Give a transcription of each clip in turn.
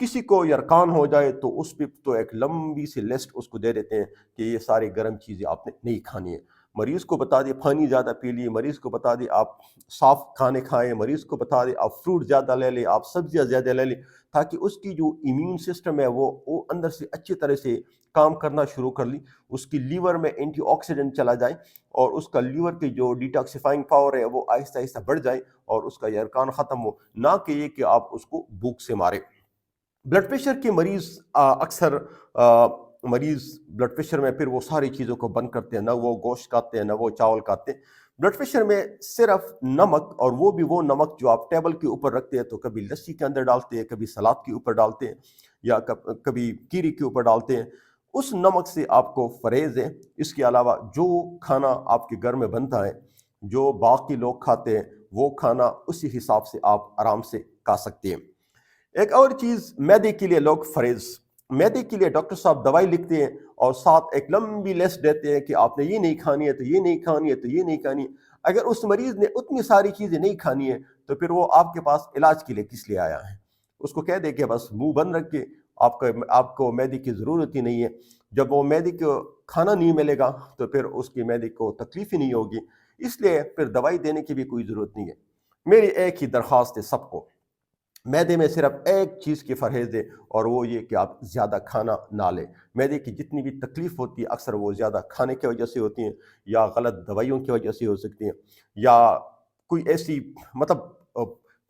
کسی کو یرقان ہو جائے تو اس پہ تو ایک لمبی سی لسٹ اس کو دے دیتے ہیں کہ یہ ساری گرم چیزیں آپ نے نہیں کھانی ہے. مریض کو بتا دیں پانی زیادہ پی لیے، مریض کو بتا دیں آپ صاف کھانے کھائیں، مریض کو بتا دیں آپ فروٹ زیادہ لے لیں، آپ سبزیاں زیادہ لے لیں، تاکہ اس کی جو ایمیون سسٹم ہے وہ اندر سے اچھی طرح سے کام کرنا شروع کر لی، اس کی لیور میں اینٹی آکسیڈنٹ چلا جائے اور اس کا لیور کی جو ڈیٹاکسیفائنگ پاور ہے وہ آہستہ آہستہ بڑھ جائے اور اس کا یرقان ختم ہو، نہ کہ یہ کہ آپ اس کو بھوک سے مارے. بلڈ پریشر کے مریض اکثر مریض بلڈ پریشر میں پھر وہ ساری چیزوں کو بند کرتے ہیں، نہ وہ گوشت کھاتے ہیں نہ وہ چاول کھاتے ہیں. بلڈ پریشر میں صرف نمک، اور وہ بھی وہ نمک جو آپ ٹیبل کے اوپر رکھتے ہیں، تو کبھی لسی کے اندر ڈالتے ہیں، کبھی سلاد کے اوپر ڈالتے ہیں، یا کبھی کیری کے اوپر ڈالتے ہیں، اس نمک سے آپ کو پرہیز ہے. اس کے علاوہ جو کھانا آپ کے گھر میں بنتا ہے، جو باقی لوگ کھاتے ہیں، وہ کھانا اسی حساب سے آپ آرام سے کھا سکتے ہیں. ایک اور چیز، معدے کے لیے لوگ فریز، معدے کے لیے ڈاکٹر صاحب دوائی لکھتے ہیں اور ساتھ ایک لمبی لسٹ دیتے ہیں کہ آپ نے یہ نہیں کھانی ہے تو یہ نہیں کھانی ہے تو یہ نہیں کھانی ہے. اگر اس مریض نے اتنی ساری چیزیں نہیں کھانی ہے تو پھر وہ آپ کے پاس علاج کے لیے کس لیے آیا ہے؟ اس کو کہہ دے کہ بس منہ بند رکھ کے آپ کو معدے کی ضرورت ہی نہیں ہے. جب وہ معدے کو کھانا نہیں ملے گا تو پھر اس کی معدے کو تکلیف ہی نہیں ہوگی، اس لیے پھر دوائی دینے کی بھی کوئی ضرورت نہیں ہے. میری ایک ہی درخواست ہے سب کو، معدے میں صرف ایک چیز کی پرہیز ہے اور وہ یہ کہ آپ زیادہ کھانا نہ لیں. معدے کی جتنی بھی تکلیف ہوتی ہے اکثر وہ زیادہ کھانے کی وجہ سے ہوتی ہیں، یا غلط دوائیوں کی وجہ سے ہو سکتی ہیں، یا کوئی ایسی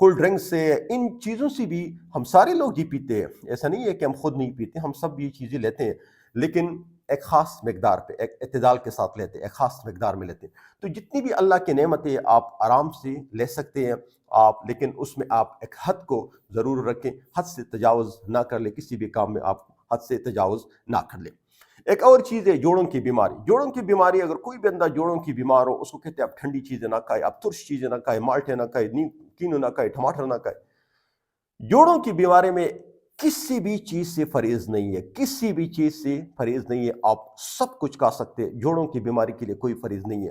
کولڈ ڈرنک سے، ان چیزوں سے بھی. ہم سارے لوگ ہی پیتے ہیں، ایسا نہیں ہے کہ ہم خود نہیں پیتے، ہم سب یہ چیزیں لیتے ہیں، لیکن ایک خاص مقدار پہ، ایک اعتدال کے ساتھ لیتے ہیں، ایک خاص مقدار میں لیتے ہیں. تو جتنی بھی اللہ کی نعمتیں آپ آرام سے لے سکتے ہیں آپ، لیکن اس میں آپ ایک حد کو ضرور رکھیں، حد سے تجاوز نہ کر لیں، کسی بھی کام میں آپ حد سے تجاوز نہ کر لیں. ایک اور چیز ہے جوڑوں کی بیماری. جوڑوں کی بیماری، اگر کوئی بندہ جوڑوں کی بیمار ہو، اس کو کہتے ہیں آپ ٹھنڈی چیزیں نہ کھائے، آپ ترش چیزیں نہ کھائے، مالٹے نہ کھائے، کینو نہ کھائے، ٹماٹر نہ کھائے. جوڑوں کی بیماری میں کسی بھی چیز سے پرہیز نہیں ہے، کسی بھی چیز سے پرہیز نہیں ہے، آپ سب کچھ کھا سکتے ہیں، جوڑوں کی بیماری کے لیے کوئی پرہیز نہیں ہے.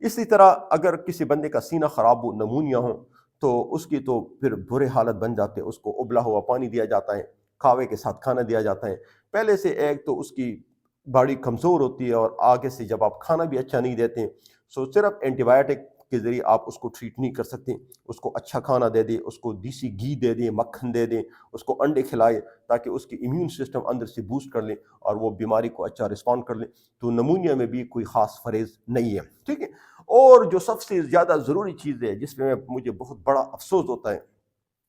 اسی طرح اگر کسی بندے کا سینہ خراب ہو، نمونیا ہو، تو اس کی تو پھر برے حالت بن جاتے ہیں. اس کو ابلا ہوا پانی دیا جاتا ہے، کھاوے کے ساتھ کھانا دیا جاتا ہے. پہلے سے ایک تو اس کی باڈی کمزور ہوتی ہے، اور آگے سے جب آپ کھانا بھی اچھا نہیں دیتے ہیں، سو صرف اینٹی بایوٹک کے ذریعے آپ اس کو ٹریٹ نہیں کر سکتے. اس کو اچھا کھانا دے دیں، اس کو دیسی گھی دے دیں، مکھن دے دیں، اس کو انڈے کھلائے تاکہ اس کی امیون سسٹم اندر سے بوسٹ کر لیں اور وہ بیماری کو اچھا رسپونڈ کر لیں. تو نمونیا میں بھی کوئی خاص پرہیز نہیں ہے، ٹھیک ہے. اور جو سب سے زیادہ ضروری چیز ہے جس میں مجھے بہت بڑا افسوس ہوتا ہے،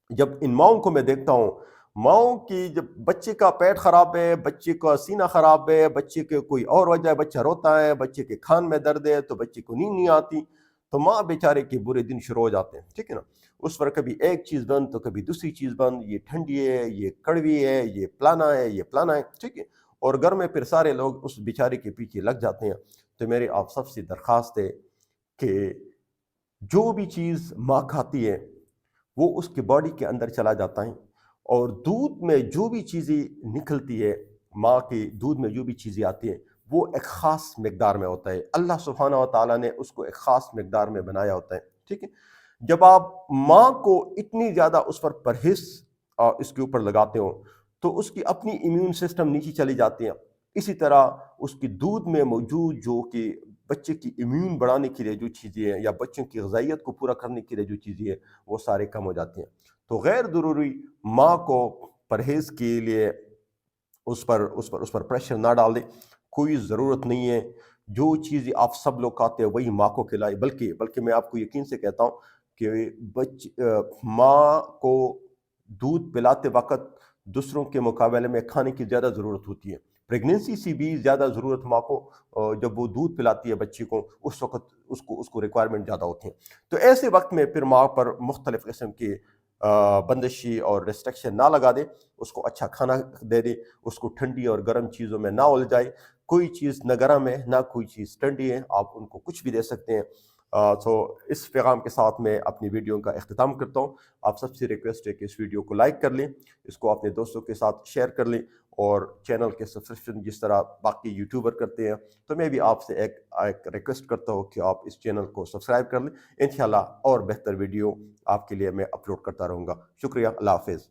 جب ان ماؤں کو میں دیکھتا ہوں، ماؤں کی جب بچے کا پیٹ خراب ہے، بچے کا سینہ خراب ہے، بچے کے کوئی اور وجہ ہے، بچہ روتا ہے، بچے کے کان میں درد ہے، تو بچے کو نیند نہیں آتی، تو ماں بیچارے کے برے دن شروع ہو جاتے ہیں، ٹھیک ہے نا. اس پر کبھی ایک چیز بند تو کبھی دوسری چیز بند، یہ ٹھنڈی ہے، یہ کڑوی ہے، یہ پلانا ہے، یہ پلانا ہے، ٹھیک ہے. اور گھر میں پھر سارے لوگ اس بیچارے کے پیچھے لگ جاتے ہیں. تو میری آپ سب سے درخواست ہے کہ جو بھی چیز ماں کھاتی ہے وہ اس کے باڈی کے اندر چلا جاتا ہے، اور دودھ میں جو بھی چیزیں نکلتی ہے، ماں کے دودھ میں جو بھی چیزیں آتی ہیں، وہ ایک خاص مقدار میں ہوتا ہے. اللہ سبحانہ و تعالیٰ نے اس کو ایک خاص مقدار میں بنایا ہوتا ہے، ٹھیک ہے. جب آپ ماں کو اتنی زیادہ اس پر پرہیز اس کے اوپر لگاتے ہو تو اس کی اپنی امیون سسٹم نیچے چلی جاتی ہیں. اسی طرح اس کی دودھ میں موجود جو کہ بچے کی امیون بڑھانے کے لیے جو چیزیں ہیں، یا بچوں کی غذائیت کو پورا کرنے کے لیے جو چیزیں ہیں، وہ سارے کم ہو جاتے ہیں. تو غیر ضروری ماں کو پرہیز کے لیے اس پر پریشر نہ ڈال دیں، کوئی ضرورت نہیں ہے. جو چیزیں آپ سب لوگ کھاتے ہیں وہی ماں کو کھلائے، بلکہ میں آپ کو یقین سے کہتا ہوں کہ ماں کو دودھ پلاتے وقت دوسروں کے مقابلے میں کھانے کی زیادہ ضرورت ہوتی ہے. پریگننسی سے بھی زیادہ ضرورت ماں کو، جب وہ دودھ پلاتی ہے بچی کو، اس وقت اس کو ریکوائرمنٹ زیادہ ہوتی ہیں. تو ایسے وقت میں پھر ماں پر مختلف قسم کی بندشی اور ریسٹرکشن نہ لگا دے، اس کو اچھا کھانا دے دے، اس کو ٹھنڈی اور گرم چیزوں میں نہ الجھائے. کوئی چیز نہ گرم ہے نہ کوئی چیز ٹھنڈی ہے، آپ ان کو کچھ بھی دے سکتے ہیں. تو اس پیغام کے ساتھ میں اپنی ویڈیو کا اختتام کرتا ہوں. آپ سب سے ریکویسٹ ہے کہ اس ویڈیو کو لائک کر لیں، اس کو اپنے دوستوں کے ساتھ شیئر کر لیں، اور چینل کے سبسکرپشن جس طرح باقی یوٹیوبر کرتے ہیں، تو میں بھی آپ سے ایک ریکویسٹ کرتا ہوں کہ آپ اس چینل کو سبسکرائب کر لیں. انشاءاللہ اور بہتر ویڈیو آپ کے لیے میں اپلوڈ کرتا رہوں گا. شکریہ، اللہ حافظ.